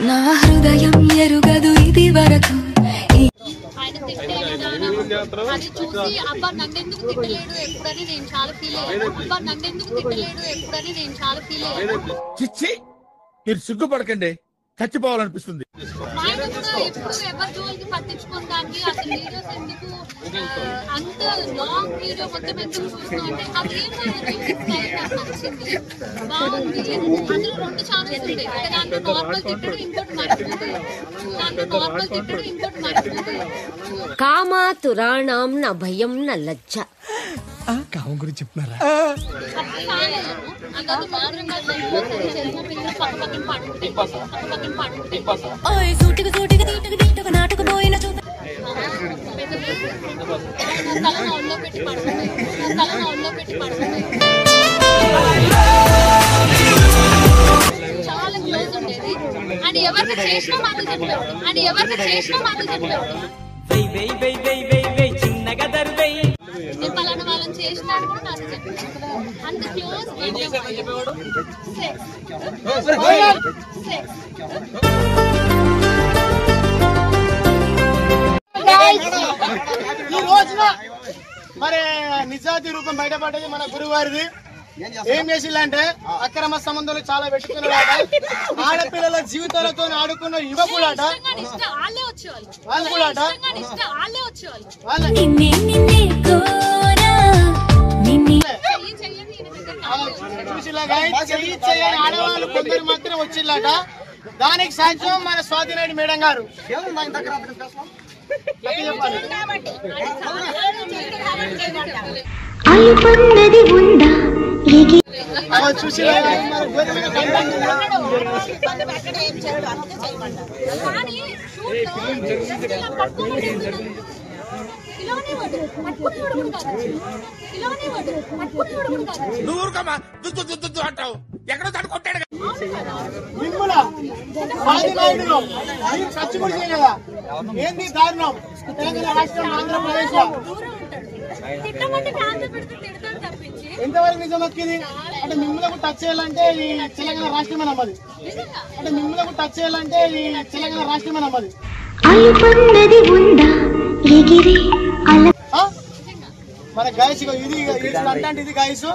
నా హృదయం ఎరుగదు ఇది వరకు అది చూసి అబ్బా నన్నెందుకు తిట్టలేడు ఎప్పుడని నేను చాలా ఫీల్ అయ్యాను. అబ్బా నన్నెందుకు తిట్టలేడు ఎప్పుడని నేను చాలా ఫీల్ అయ్యాను. చిచ్చి మీరు సిగ్గుపడకండి, చచ్చిపోవాలనిపిస్తుంది. ఆయన కూడా ఎప్పుడు ఎవరి జోలికి పట్టించుకోవడానికి అసలు వీడియోస్ ఎందుకు అంత లాంగ్ వీడియో మొత్తం ఎందుకు చూస్తున్నా అంటే అది నాకు నచ్చింది, బాగుంది. అందులో 2 ఛానల్స్ ఉంటాయి. దాంట్లో నార్మల్ తిట్టడు, ఇంకోటి మర్చిపోతుంది. కామాతురాణం నా భయం నా లజ్జ. కామం గురించి చెప్తున్నారా? చాలా క్లోజ్ ఉండేది. అండ్ ఎవరికి చేసినా మాటలు చెప్పాడు. నేను పలానా వాళ్ళని చేసినాడు కూడా నాకు చెప్పాడు. అంత క్లోజ్. ఈ రోజున మరి నిజాతి రూపం బయటపడ్డది మన గురువారిది. ఏం చేసిందంటే అక్రమ సంబంధాలు చాలా పెట్టుకున్నాడ, ఆడపిల్లల జీవితాలతో ఆడుకున్న యువకులాట, వాళ్ళు కూడా చేయని ఆడవాళ్ళు కొందరు మాత్రం వచ్చిందట. దానికి సాధ్యం మన స్వాతినాయుడు మేడం గారు. చూసి అంటావు ఎక్కడో తడుకొట్టాడు స్వాతినాయుడు ఖర్చు కూడా చేయలేదా? ఏంది దారుణం? తెలంగాణ రాష్ట్రం ఆంధ్రప్రదేశ్ లో ఎంతవరకు నిజం వచ్చింది అంటే మిమ్మల్ని టచ్ చేయాలంటే ఈ తెలంగాణ రాష్ట్రమే నమ్మది. మన గాయస్ ఇది అంటే ఇది గాయస్